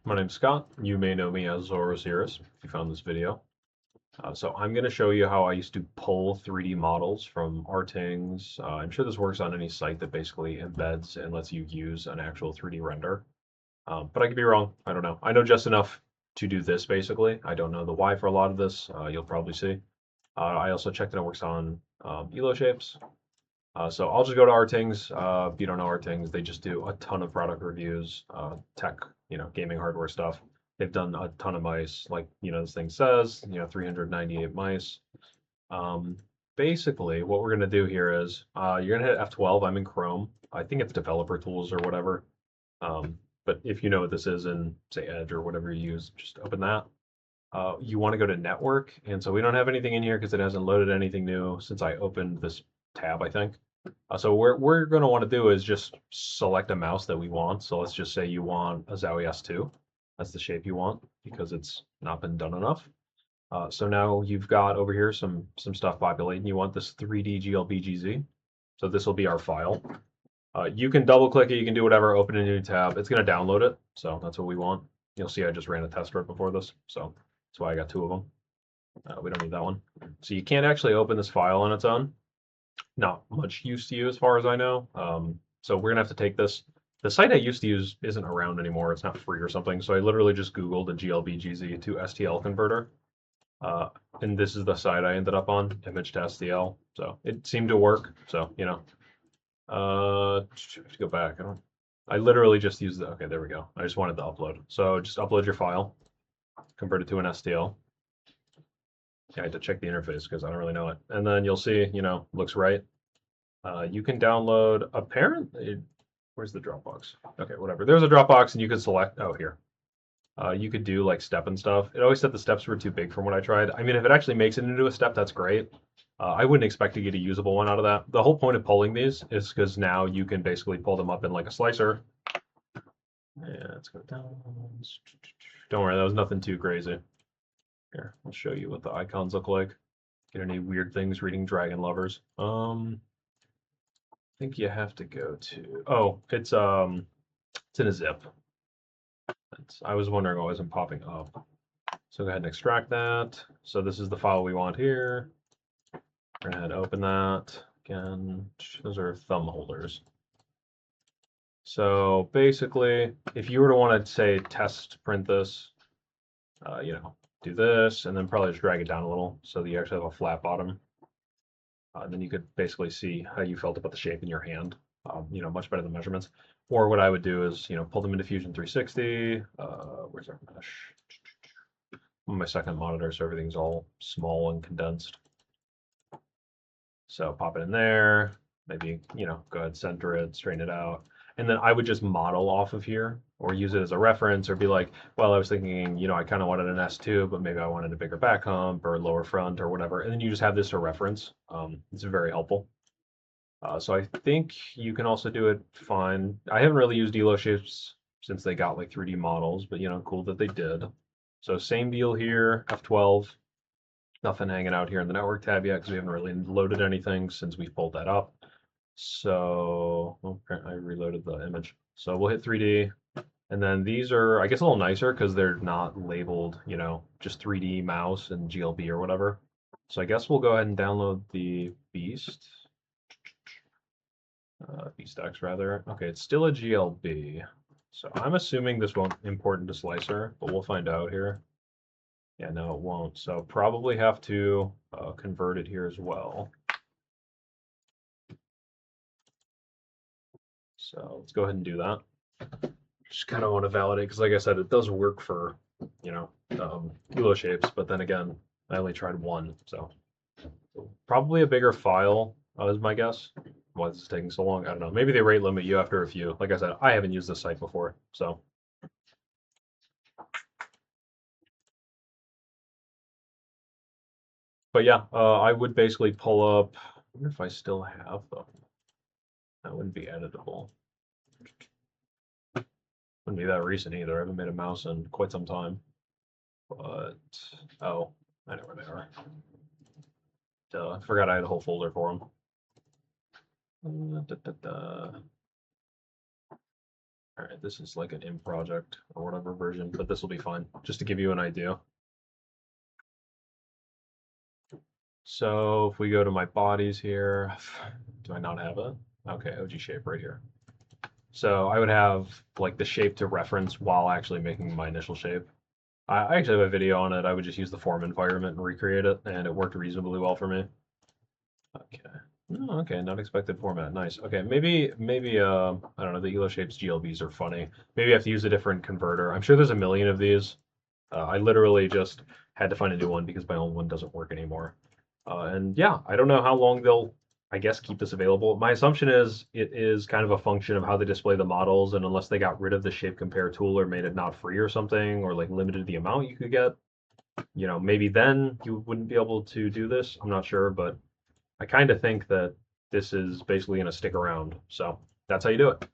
My name's Scott. You may know me as Zorosiris if you found this video. So I'm going to show you how I used to pull 3D models from Rtings. I'm sure this works on any site that basically embeds and lets you use an actual 3D render. But I could be wrong. I don't know. I know just enough to do this basically. I don't know the why for a lot of this. You'll probably see. I also checked that it works on Eloshapes. So I'll just go to Rtings. If you don't know Rtings, they just do a ton of product reviews, tech, gaming hardware stuff. They've done a ton of mice, like this thing says, 398 mice. Um, Basically, what we're gonna do here is you're gonna hit F12. I'm in Chrome. I think it's Developer Tools or whatever. But if you know what this is in, say, Edge or whatever you use, just open that. You want to go to Network, and so we don't have anything in here because it hasn't loaded anything new since I opened this tab, I think. So what we're going to want to do is just select a mouse that we want. So let's just say you want a Zowie S2. That's the shape you want because it's not been done enough. So now you've got over here some stuff populating. You want this 3D GLBGZ. So this will be our file. You can double click it. You can do whatever. Open a new tab. It's going to download it. So that's what we want. You'll see I just ran a test right before this. So that's why I got two of them. We don't need that one. So you can't actually open this file on its own. Not much use to you as far as I know. So we're gonna have to take this. The site I used to use isn't around anymore. It's not free or something. So I literally just Googled a GLBGZ to STL converter. Uh, and this is the site I ended up on, image to STL. So it seemed to work. So, to go back. I literally just used the, okay, there we go. I just wanted to upload. So just upload your file, convert it to an STL. I had to check the interface because I don't really know it. And then you'll see, looks right. You can download, apparently, where's the Dropbox? Okay, whatever. There's a Dropbox and you can select, oh, here. You could do like step and stuff. It always said the steps were too big from what I tried. I mean, if it actually makes it into a step, that's great. I wouldn't expect to get a usable one out of that. The whole point of pulling these is because now you can basically pull them up in like a slicer. Yeah, let's go down. Don't worry, that was nothing too crazy. Here, I'll show you what the icons look like. Get any weird things reading Dragon Lovers. I think you have to go to, oh, it's in a zip. I was wondering why it wasn't popping up. So go ahead and extract that. So this is the file we want here. Go ahead and open that. Again, those are thumb holders. So basically, if you were to want to say test print this, do this and then probably just drag it down a little so that you actually have a flat bottom. Then you could basically see how you felt about the shape in your hand. Much better than measurements. Or what I would do is, pull them into Fusion 360. Where's our mesh? On my second monitor, so everything's all small and condensed. So pop it in there. Maybe, go ahead, center it, straighten it out. And then I would just model off of here or use it as a reference or be like, well, I was thinking, I kind of wanted an S2, but maybe I wanted a bigger back hump or lower front or whatever. And then you just have this to reference. It's very helpful. So I think you can also do it fine. I haven't really used Eloshapes since they got like 3D models, but cool that they did. So same deal here, F12. Nothing hanging out here in the network tab yet because we haven't really loaded anything since we pulled that up. So I reloaded the image. So we'll hit 3D. And then these are, I guess, a little nicer because they're not labeled, just 3D mouse and GLB or whatever. So I guess we'll go ahead and download the Beast. Beastx rather. Okay, it's still a GLB. So I'm assuming this won't import into Slicer, but we'll find out here. Yeah, no, it won't. So probably have to convert it here as well. So let's go ahead and do that. Just kind of want to validate because, like I said, it does work for Eloshapes, but then again, I only tried one, so probably a bigger file is my guess. Why is this taking so long? I don't know. Maybe they rate limit you after a few. Like I said, I haven't used this site before, so. But yeah, I would basically pull up. I wonder if I still have them. That wouldn't be editable. Wouldn't be that recent either. I haven't made a mouse in quite some time. But, oh, I know where they are. Duh, I forgot I had a whole folder for them. All right, this is like an in project or whatever version, but this will be fine, just to give you an idea. So if we go to my bodies here, do I not have it? Okay, OG shape right here. So I would have like the shape to reference while actually making my initial shape. I actually have a video on it. I would just use the form environment and recreate it, and it worked reasonably well for me. Okay. Oh, okay, not expected format. Nice. Okay, maybe I don't know, the Eloshapes GLBs are funny. Maybe I have to use a different converter. I'm sure there's a million of these. I literally just had to find a new one because my old one doesn't work anymore. And yeah, I don't know how long they'll, I guess, keep this available. My assumption is it is kind of a function of how they display the models, and unless they got rid of the shape compare tool or made it not free or something, or like limited the amount you could get, maybe then you wouldn't be able to do this. I'm not sure, but I kind of think that this is basically going to stick around. So that's how you do it.